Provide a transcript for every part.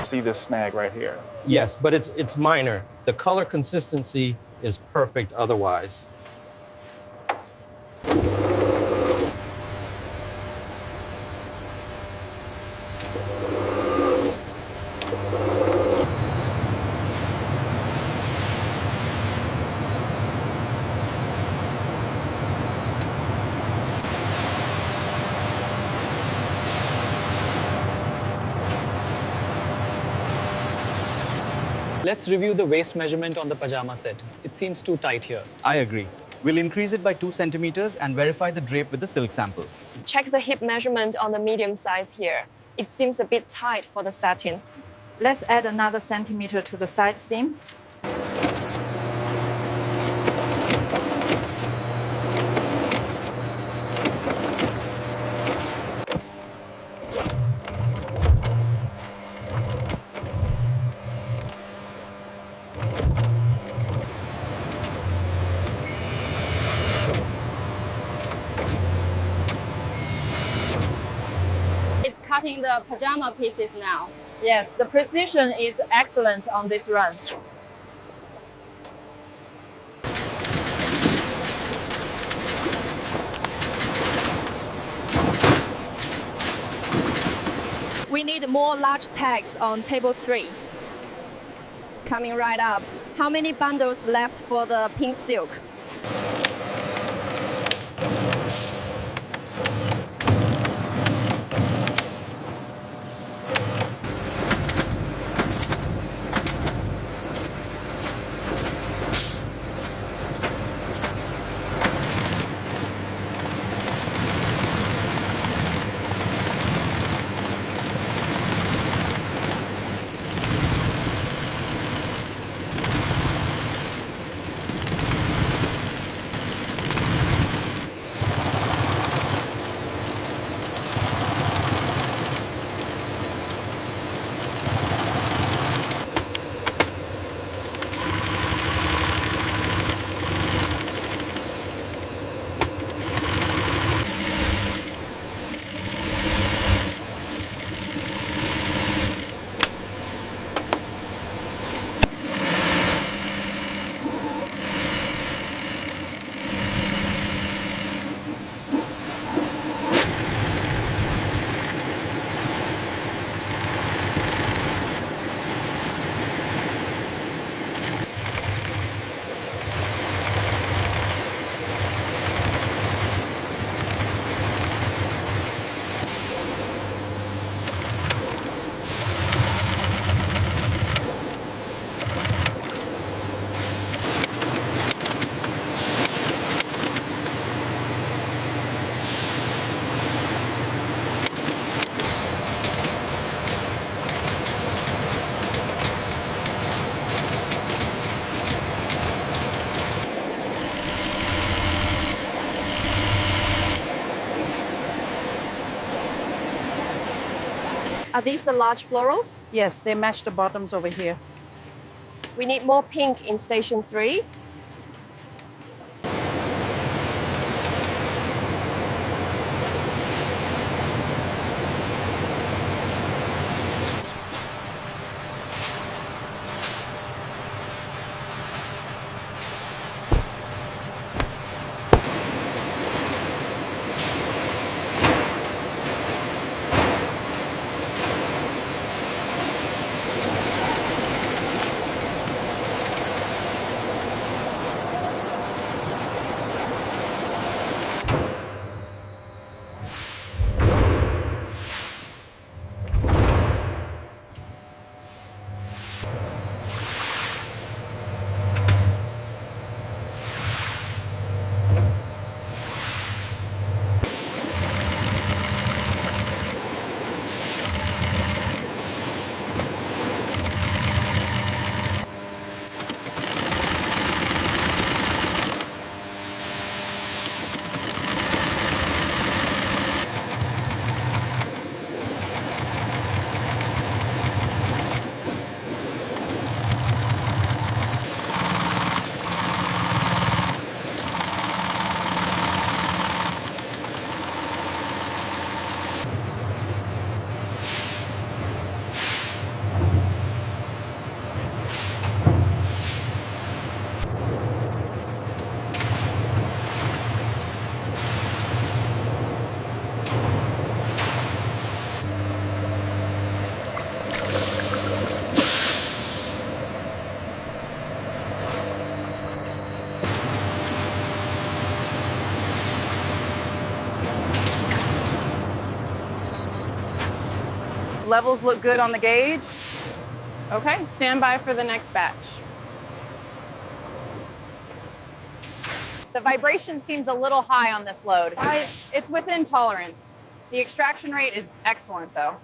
See this snag right here? Yes, but it's minor. The color consistency is perfect otherwise. Let's review the waist measurement on the pajama set. It seems too tight here. I agree. We'll increase it by 2 centimeters and verify the drape with the silk sample. Check the hip measurement on the medium size here. It seems a bit tight for the satin. Let's add another centimeter to the side seam. Cutting the pajama pieces now. Yes, the precision is excellent on this run. We need more large tags on table 3. Coming right up. How many bundles left for the pink silk? Are these the large florals? Yes, they match the bottoms over here. We need more pink in station 3. levels look good on the gauge. Okay, stand by for the next batch. The vibration seems a little high on this load. It's within tolerance. The extraction rate is excellent though.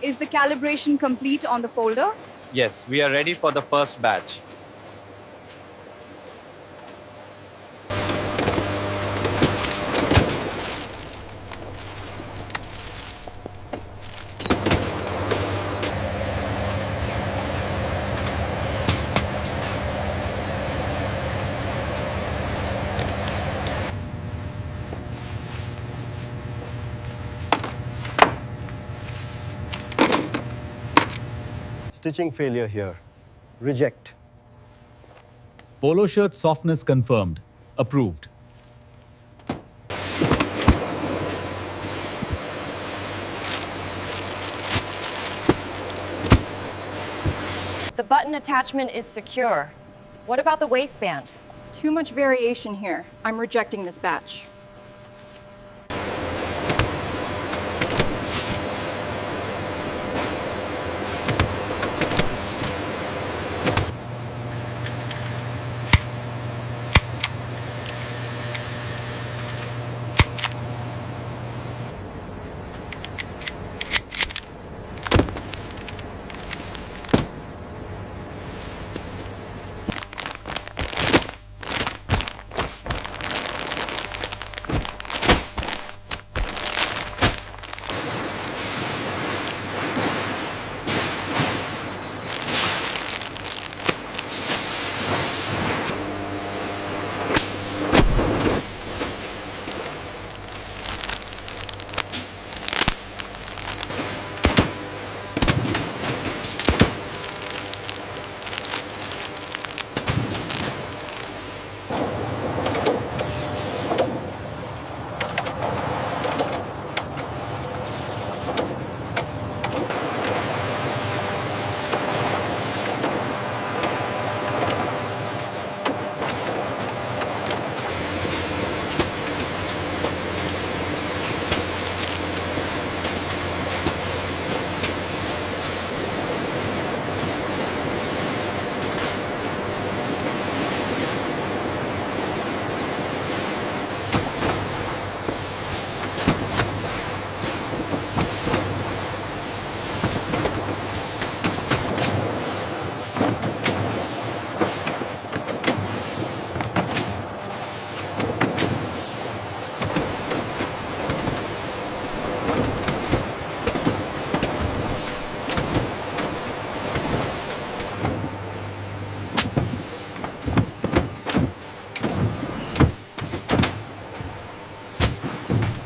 Is the calibration complete on the folder? Yes, we are ready for the first batch. Stitching failure here. Reject. Polo shirt softness confirmed. Approved. The button attachment is secure. What about the waistband? Too much variation here. I'm rejecting this batch.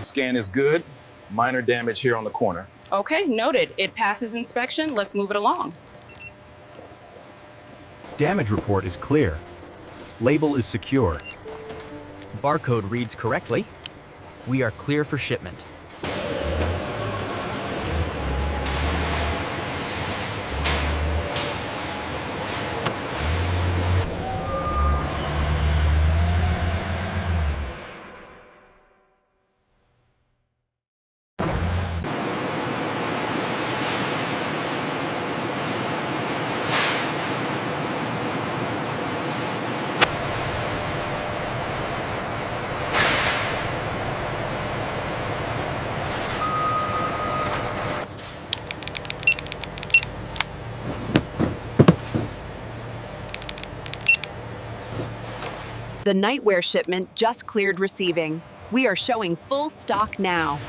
Scan is good. Minor damage here on the corner. Okay, noted. It passes inspection. Let's move it along. Damage report is clear. Label is secure. Barcode reads correctly. We are clear for shipment. The nightwear shipment just cleared receiving. We are showing full stock now.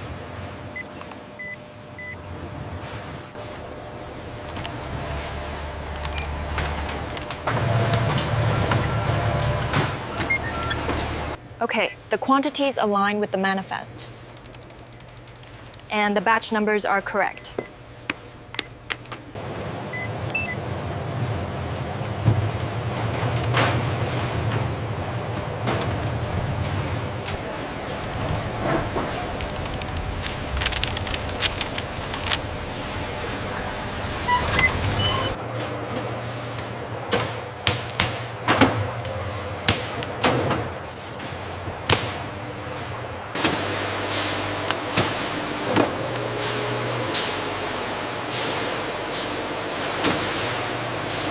Okay, the quantities align with the manifest. And the batch numbers are correct.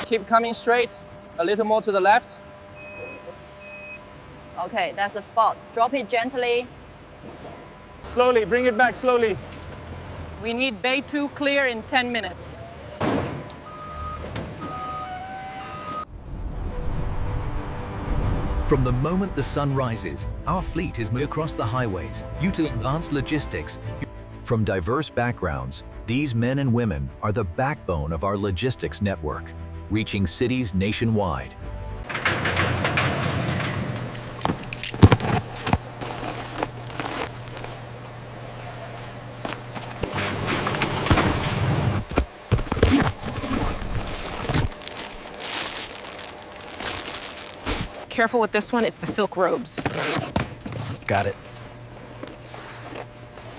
Keep coming straight, a little more to the left. Okay, that's the spot. Drop it gently. Slowly, bring it back slowly. We need bay 2 clear in 10 minutes. From the moment the sun rises, our fleet is moving across the highways, using advanced logistics. From diverse backgrounds, these men and women are the backbone of our logistics network, reaching cities nationwide. Careful with this one, it's the silk robes. Got it.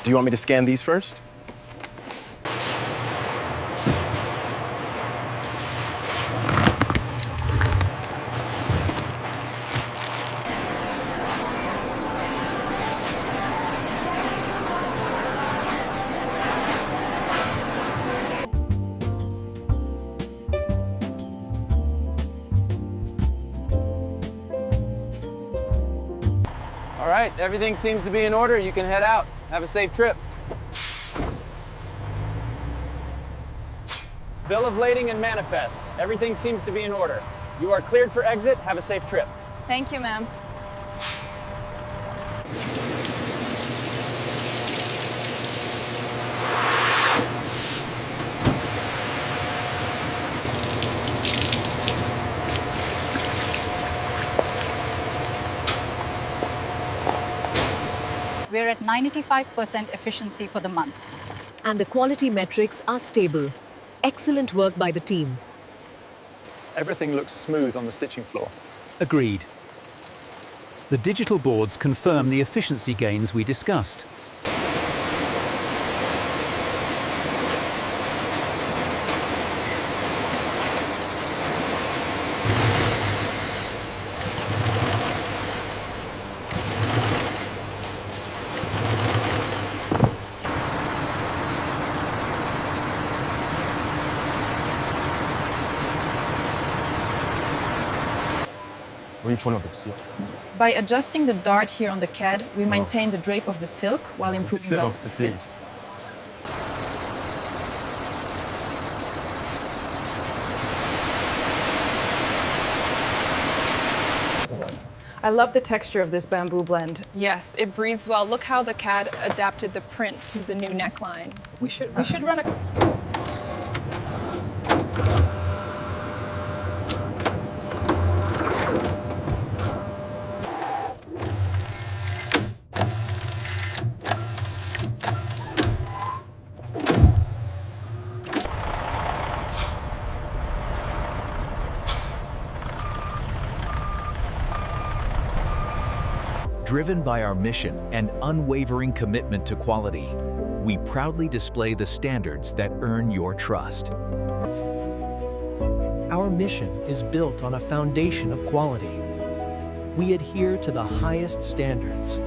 Do you want me to scan these first? All right, everything seems to be in order. You can head out. Have a safe trip. Bill of lading and manifest. Everything seems to be in order. You are cleared for exit. Have a safe trip. Thank you, ma'am. We're at 95% efficiency for the month. And the quality metrics are stable. Excellent work by the team. Everything looks smooth on the stitching floor. Agreed. The digital boards confirm the efficiency gains we discussed. By adjusting the dart here on the CAD, we maintain the drape of the silk while improving the fit. I love the texture of this bamboo blend. Yes, it breathes well. Look how the CAD adapted the print to the new neckline. We should run a... Driven by our mission and unwavering commitment to quality, we proudly display the standards that earn your trust. Our mission is built on a foundation of quality. We adhere to the highest standards.